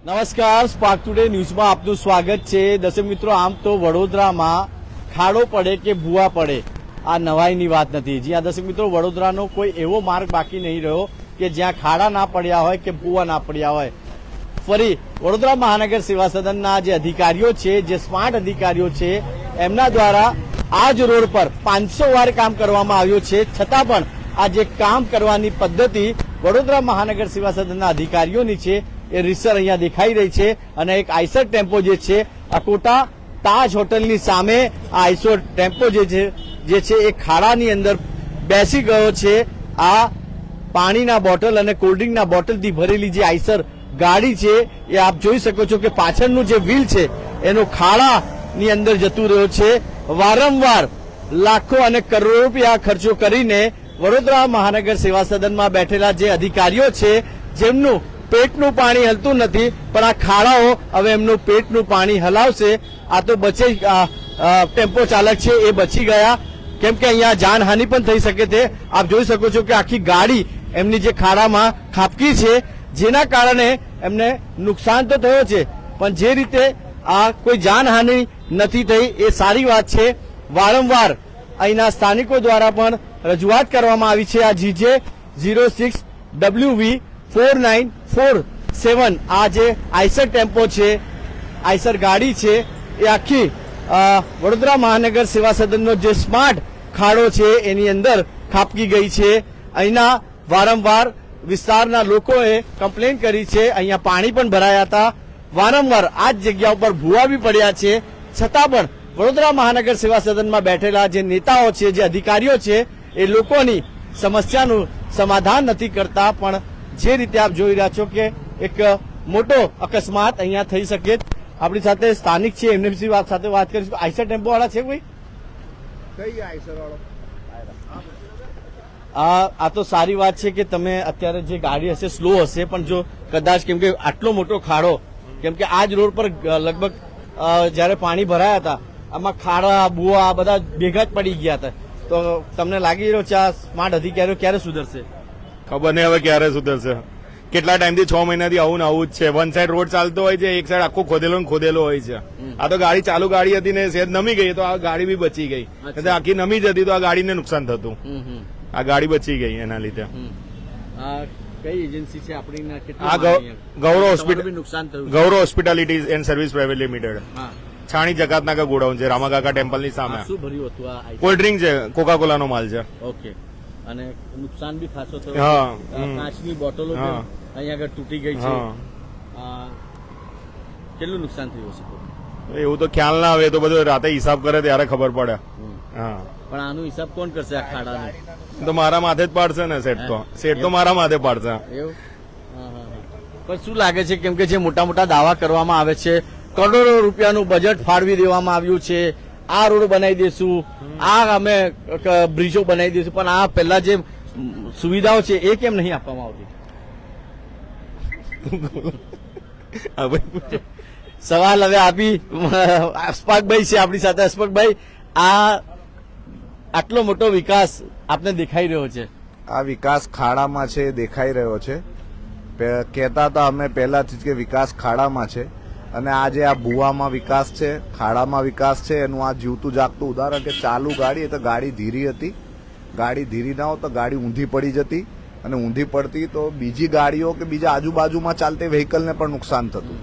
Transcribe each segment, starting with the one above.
નમસ્કાર, spark today ન્યૂઝમાં આપનું સ્વાગત છે. દર્શક મિત્રો, આમ તો વડોદરામાં ખાડો પડે કે ભૂવા પડે આ નવાઈની વાત નથી. જ્યાં દર્શક મિત્રો વડોદરાનો કોઈ એવો માર્ગ બાકી નહીં રહ્યો કે જ્યાં ખાડા ના પડ્યા હોય કે ભૂવા ના પડ્યા હોય. ફરી વડોદરા મહાનગર સેવા સદનના જે અધિકારીઓ છે, જે સ્માર્ટ અધિકારીઓ છે, એમના દ્વારા આ જ રોડ પર 500 વાર કામ કરવામાં આવ્યું છે. છતાં પણ આ જે કામ કરવાની પદ્ધતિ વડોદરા મહાનગર સેવા સદનના અધિકારીઓની છે એ રીસર અહીંયા દેખાઈ રહી છે. અને એક આઈસર ટેમ્પો જે છે અકોટા તાજ હોટલની સામે આ આઈસર ટેમ્પો જે છે એ ખાડાની અંદર બેસી ગયો છે. આ પાણીના બોટલ અને કોલ્ડ્રિંકના બોટલથી ભરેલી જે આઈસર ગાડી છે એ આપ જોઈ શકો છો કે પાછળનું જે વ્હીલ છે એનો ખાડાની અંદર જતું રહ્યો છે. વારંવાર લાખો અને કરોડો રૂપિયા ખર્ચો કરીને વડોદરા મહાનગર સેવા સદનમાં બેઠેલા જે અધિકારીઓ છે જેમનું પેટનું પાણી હલતું નથી, પણ આ ખાડાઓ હવે એમનું પેટનું પાણી હલાવશે. આ તો ટેમ્પો ચાલક છે એ બચી ગયા, કેમ કે અહીંયા જાનહાનિ પણ થઈ શકે છે. આપ જોઈ શકો છો કે આખી ગાડી એમની જે ખાડામાં ખાબકી છે, જેના કારણે એમને નુકસાન તો થયો છે, પણ જે રીતે આ કોઈ જાનહાનિ નથી થઈ એ સારી વાત છે. વારંવાર અહીંના સ્થાનિકો દ્વારા પણ રજૂઆત કરવામાં આવી છે. આ GJ 06WV 4947 આ જે આઈસર ટેમ્પો છે, આઈસર ગાડી છે, એ આખી વડોદરા મહાનગર સેવા સદનનો જે સ્માર્ટ ખાડો છે એની અંદર ખાબકી ગઈ છે. અહીંના વારંવાર વિસ્તારના લોકોએ કમ્પ્લેન કરી છે. અહીંયા પાણી પણ ભરાયા હતા. વારંવાર આ જ જગ્યા ઉપર ભૂવા બી પડ્યા છે. છતાં પણ વડોદરા મહાનગર સેવા સદનમાં બેઠેલા જે નેતાઓ છે, જે અધિકારીઓ છે, એ લોકોની સમસ્યાનું સમાધાન નથી કરતા. પણ જે રીતે આપ જોઈ રહ્યા છો કે એક મોટો અકસ્માત અહીંયા થઈ શકે. આપણી સાથે સ્થાનિક છે, એમને સાથે વાત કરીશું. આઈસર ટેમ્પો વાળા છે કોઈ? કઈ આઈસર વાળો? આ તો સારી વાત છે કે તમે અત્યારે જે ગાડી હશે સ્લો હશે, પણ જો કદાચ કેમ કે આટલો મોટો ખાડો, કેમ કે આ જ રોડ પર લગભગ જયારે પાણી ભરાયા હતા આમાં ખાડા બુવા બધા ભેગા જ પડી ગયા હતા. તો તમને લાગી રહ્યો છે આ સ્માર્ટ અધિકારીઓ ક્યારે સુધરશે? ખબર નહીં હવે ક્યારે સુધરશે. કેટલા ટાઈમથી 6 મહિનાથી આવું ને આવું જ છે. વન સાઈડ રોડ ચાલતો હોય છે, એક સાઈડ આખો ખોદેલો ને ખોદેલો હોય છે. આ તો ગાડી ચાલુ ગાડી હતી ને સેજ નમી ગઈ, તો આ ગાડી બી બચી ગઈ. આખી નમી જતી તો આ ગાડીને નુકસાન થતું. આ ગાડી બચી ગઈ એના લીધે. કઈ એજન્સી છે આપણી? આ ગૌરવ હોસ્પિટલ, નુકસાન થયું. Gaurav hospitality and service private limited, Chhani Jakatnaka godown છે, રામાકાકા ટેમ્પલની સામે. શું ભર્યું હતું આ? કોલ્ડ ડ્રિંક છે, કોકા કોલાનો માલ છે. ઓકે. અને નુકસાન બી ખાસો થયો. કાચની બોટલો અહીંયા આગળ તૂટી ગઈ છે. કેટલું નુકસાન થયું હશે? એવું તો ખ્યાલ ના આવે, તો બધું રાતે હિસાબ કરે ત્યારે ખબર પડે. હા, પણ આનો હિસાબ કોણ કરશે આ ખાડાનો? તો મારા માથે જ પાડશે ને સેટ તો મારા માથે પાડશે. એવું? પણ શું લાગે છે, કેમ કે જે મોટા મોટા દાવા કરવામાં આવે છે, કરોડો રૂપિયાનું બજેટ ફાળવી દેવામાં આવ્યું છે, આ રોડ બનાવી દેશું, આ અમે બ્રિજો બનાવી દઈશું, પણ આ પહેલા જે સુવિધાઓ છે એ કેમ નહીં આપવામાં આવતી? સવાલ હવે આપી અસ્પાકભાઈ છે આપણી સાથે. અસ્પાકભાઈ, આ આટલો મોટો વિકાસ આપને દેખાઈ રહ્યો છે, આ વિકાસ ખાડામાં છે દેખાઈ રહ્યો છે. કહેતા હતા અમે પહેલાથી જ કે વિકાસ ખાડામાં છે, અને આજે આ ભૂવામાં વિકાસ છે, ખાડામાં વિકાસ છે. એનું આ જીવતું જાગતું ઉદાહરણ કે ચાલુ ગાડી, તો ગાડી ધીરી હતી, ગાડી ધીરી ના હોય તો ગાડી ઊંધી પડી જતી, અને ઊંધી પડતી તો બીજી ગાડીઓ કે બીજા આજુબાજુમાં ચાલતી વ્હીકલને પણ નુકસાન થતું.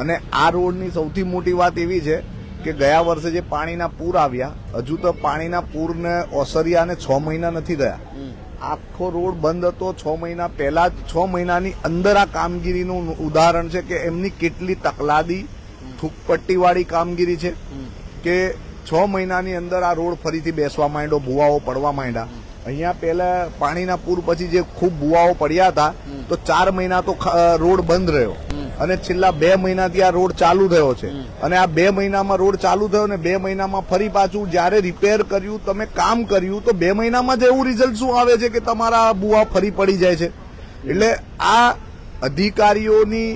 અને આ રોડની સૌથી મોટી વાત એવી છે કે ગયા વર્ષે જે પાણીના પૂર આવ્યા, હજુ તો પાણીના પૂરને ઓસર્યાને 6 મહિના નથી થયા. આખો રોડ બંધ હતો 6 મહિના પહેલા જ. 6 મહિનાની અંદર આ કામગીરીનું ઉદાહરણ છે કે એમની કેટલી તકલાદી થૂકપટ્ટી વાળી કામગીરી છે કે 6 મહિનાની અંદર આ રોડ ફરીથી બેસવા માંડ્યો, ભૂવાઓ પડવા માંડ્યા. અહીંયા પહેલા પાણીના પૂર પછી જે ખૂબ ભૂવાઓ પડ્યા હતા તો 4 મહિના તો રોડ બંધ રહ્યો, અને છેલ્લા 2 મહિનાથી આ રોડ ચાલુ થયો છે. અને આ 2 મહિનામાં રોડ ચાલુ થયો ને 2 મહિનામાં ફરી પાછું જયારે રિપેર કર્યું, તમે કામ કર્યું, તો 2 મહિનામાં જ એવું રિઝલ્ટ શું આવે છે કે તમારા ભૂવા ફરી પડી જાય છે. એટલે આ અધિકારીઓની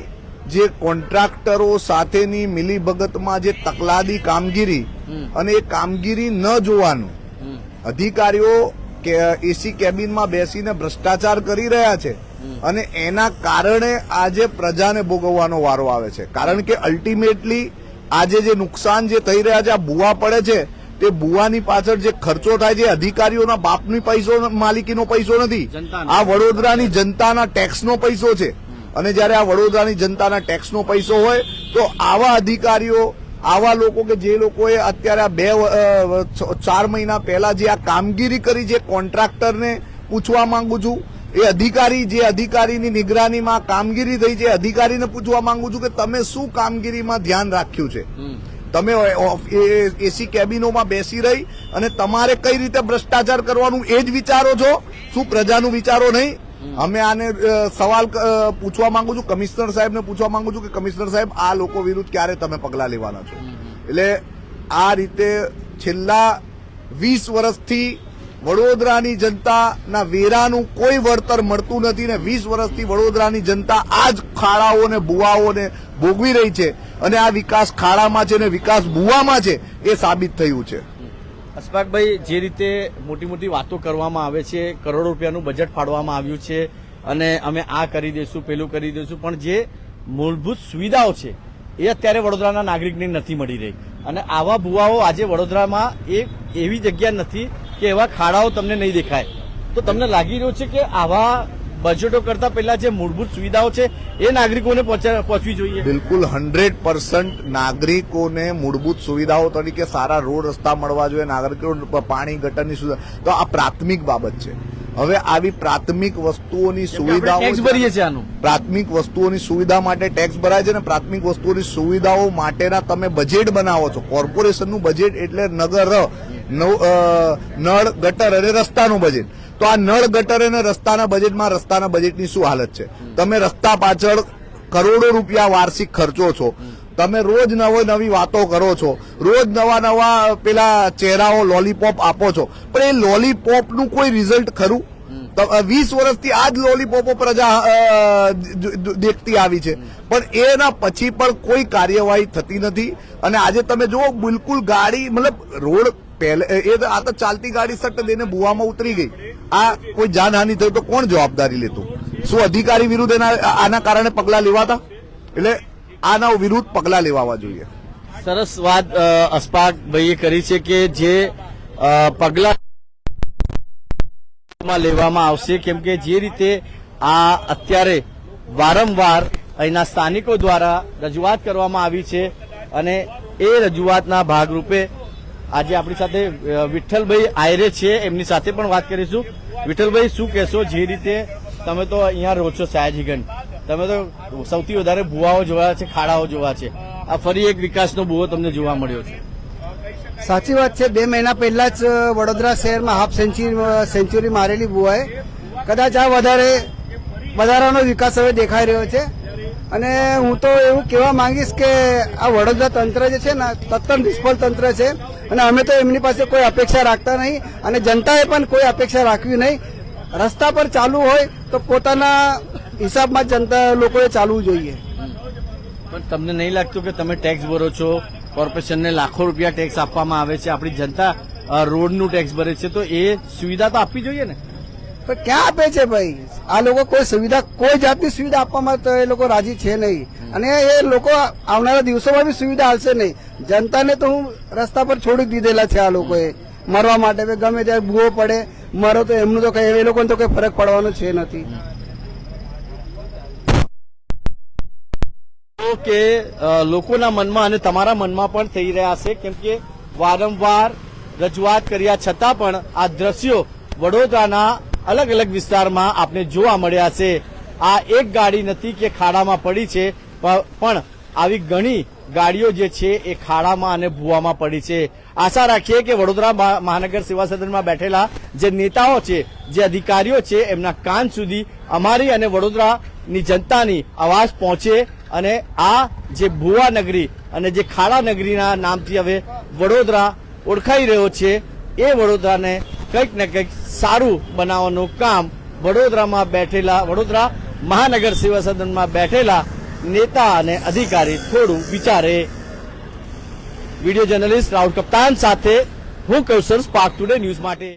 જે કોન્ટ્રાક્ટરો સાથેની મિલીભગતમાં જે તકલાદી કામગીરી, અને એ કામગીરી ન જોવાનું, અધિકારીઓ એસી કેબિનમાં બેસીને ભ્રષ્ટાચાર કરી રહ્યા છે, અને એના કારણે આજે પ્રજાને ભોગવવાનો વારો આવે છે. કારણ કે અલ્ટિમેટલી આજે જે નુકસાન જે થઈ રહ્યા છે, આ ભૂવા પડે છે, તે ભૂવાની પાછળ જે ખર્ચો થાય છે અધિકારીઓના બાપની પૈસો માલિકીનો પૈસો નથી, આ વડોદરાની જનતાના ટેક્સનો પૈસો છે. અને જયારે આ વડોદરાની જનતાના ટેક્સનો પૈસો હોય તો આવા અધિકારીઓ, આવા લોકો કે જે લોકોએ અત્યારે આ 4 મહિના પહેલા જે આ કામગીરી કરી છે, કોન્ટ્રાક્ટરને પૂછવા માંગુ છું, એ અધિકારી જે અધિકારીની નિગરાનીમાં કામગીરી થઈ છે, અધિકારીને પૂછવા માંગુ છું કે તમે શું કામગીરીમાં ધ્યાન રાખ્યું છે. તમે એસી કેબિનોમાં બેસી રહી અને તમારે કઈ રીતે ભ્રષ્ટાચાર કરવાનું એ જ વિચારો છો, શું પ્રજાનું વિચારો નહીં? અમે આને સવાલ પૂછવા માંગુ છું, કમિશનર સાહેબને પૂછવા માંગુ છું કે કમિશનર સાહેબ આ લોકો વિરુદ્ધ ક્યારે તમે પગલા લેવાના છો? એટલે આ રીતે છેલ્લા 20 વર્ષથી વડોદરાની જનતાના વેરાનું કોઈ વળતર મળતું નથી ને 20 વર્ષથી વડોદરાની જનતા આ જ ખાડાઓને ભૂવાઓને ભોગવી રહી છે. અને આ વિકાસ ખાડામાં છે ને વિકાસ ભૂવામાં છે એ સાબિત થયું છે. અશફાકભાઈ, જે રીતે મોટી મોટી વાતો કરવામાં આવે છે, કરોડો રૂપિયાનું બજેટ ફાળવામાં આવ્યું છે અને અમે આ કરી દઈશું, પેલું કરી દઈશું, પણ જે મૂળભૂત સુવિધાઓ છે એ અત્યારે વડોદરાના નાગરિકને નથી મળી રહી. અને આવા ભૂવાઓ આજે વડોદરામાં એવી જગ્યા નથી કે એવા ખાડાઓ તમને નહીં દેખાય. તો તમને લાગી રહ્યું છે કે આવા બજેટો કરતા પહેલા જે મૂળભૂત સુવિધાઓ છે એ નાગરિકોને પહોંચવી જોઈએ. બિલકુલ 100% નાગરિકોને મૂળભૂત સુવિધાઓ તરીકે સારા રોડ રસ્તા મળવા જોઈએ, નાગરિકો પાણી ગટરની સુવિધા, તો આ પ્રાથમિક બાબત છે. હવે આવી પ્રાથમિક વસ્તુઓની સુવિધાઓ, ટેક્સ ભરીએ છીએ, આનું પ્રાથમિક વસ્તુઓની સુવિધા માટે ટેક્સ ભરાય છે ને પ્રાથમિક વસ્તુઓની સુવિધાઓ માટેના તમે બજેટ બનાવો છો. કોર્પોરેશનનું બજેટ એટલે નગર, નળ, ગટર અને રસ્તાનું બજેટ. તો આ નળ, ગટર અને રસ્તાના બજેટમાં રસ્તાના બજેટની શું હાલત છે? તમે રસ્તા પાછળ કરોડો રૂપિયા વાર્ષિક ખર્ચો છો, તમે રોજ નવી વાતો કરો છો, રોજ નવા પેલા ચહેરાઓ લોલીપોપ આપો છો, પણ એ લોલીપોપનું કોઈ રિઝલ્ટ ખરું? 20 વર્ષથી આ જ લોલીપોપો પ્રજા દેખતી આવી છે, પણ એના પછી પણ કોઈ કાર્યવાહી થતી નથી. અને આજે તમે જુઓ, બિલકુલ ગાડી, મતલબ રોડ પહેલે આ તો ચાલતી ગાડી સટ્ટ દઈને ભૂવામાં ઉતરી ગઈ. આ કોઈ જાનહાનિ થઈ તો કોણ જવાબદારી લેતું? શું અધિકારી વિરુદ્ધ આના કારણે પગલા લેવાતા? એટલે આના વિરુદ્ધ પગલા લેવા જોઈએ. સરસ વાત અશફાકભાઈએ કરી છે કે જે પગલા લેવામાં આવશે, કેમ કે જે રીતે આ અત્યારે વારંવાર અહીંના સ્થાનિકો દ્વારા રજૂઆત કરવામાં આવી છે અને એ રજૂઆતના ભાગરૂપે આજે આપણી સાથે વિઠ્ઠલભાઈ આયરે છે, એમની સાથે પણ વાત કરીશું. વિઠ્ઠલભાઈ, શું કહેશો? જે રીતે તમે તો અહીંયા રહો છો સયાજીગંજ, તમે તો સૌથી વધારે ભૂવાઓ જોયા છે, ખાડાઓ જોવા છે, આ ફરી એક વિકાસનો ભૂવો તમને જોવા મળ્યો છે. સાચી વાત છે. 2 મહિના પહેલા જ વડોદરા શહેરમાં હાફ સેન્ચુરી મારેલી ભૂવાએ કદાચ આ વધારાનો વિકાસ હવે દેખાઈ રહ્યો છે. અને હું તો એવું કહેવા માંગીશ કે આ વડોદરા તંત્ર જે છે ને તદ્દન નિષ્ફળ તંત્ર છે અને અમે તો એમની પાસે કોઈ અપેક્ષા રાખતા નહીં અને જનતાએ પણ કોઈ અપેક્ષા રાખવી નહીં. રસ્તા પર ચાલુ હોય તો પોતાના હિસાબમાં જનતા લોકોએ ચાલવું જોઈએ. પણ તમને નહીં લાગતું કે તમે ટેક્સ ભરો છો, કોર્પોરેશનને લાખો રૂપિયા ટેક્સ આપવામાં આવે છે, આપણી જનતા રોડનું ટેક્સ ભરે છે, તો એ સુવિધા તો આપવી જોઈએ ને? પણ ક્યાં આપે છે ભાઈ? આ લોકો કોઈ જાતની સુવિધા આપવામાં તો એ લોકો રાજી છે નહીં અને એ લોકો આવનારા દિવસોમાં બી સુવિધા આપશે નહીં. જનતાને તો હું રસ્તા પર છોડી દીધેલા છે આ લોકોએ મરવા માટે. ગમે ત્યારે ભૂવો પડે મરો તો એમનું તો કઈ, એ લોકોને તો કઈ ફરક પડવાનો છે નથી. કે લોકોના મનમાં અને તમારા મનમાં પણ થઈ રહ્યા છે, કેમ કે વારંવાર રજૂઆત કર્યા છતાં પણ આ દ્રશ્યો વડોદરાના અલગ અલગ વિસ્તારમાં આપને જોવા મળ્યા છે. આ એક ગાડી નથી કે ખાડામાં પડી છે, પણ આવી ઘણી ગાડીઓ જે છે એ ખાડામાં અને ભૂવામાં પડી છે. આશા રાખીએ કે વડોદરા મહાનગર સેવા સદનમાં બેઠેલા જે નેતાઓ છે, જે અધિકારીઓ છે, એમના કાન સુધી અમારી અને વડોદરાની જનતાની અવાજ પહોંચે અને આ જે ભૂવા નગરી અને જે ખાડા નગરીના નામથી હવે વડોદરા ઓળખાઈ રહ્યો છે, એ વડોદરાને કંઈક ને કંઈક સારું બનાવવાનું કામ વડોદરા મહાનગર સેવા સદનમાં બેઠેલા નેતા અને અધિકારી થોડું વિચારે. વિડીયો જર્નલિસ્ટ રાહુલ કપ્તાન સાથે હું કૌશલ, સ્પાર્ક ટુડે ન્યૂઝ માટે.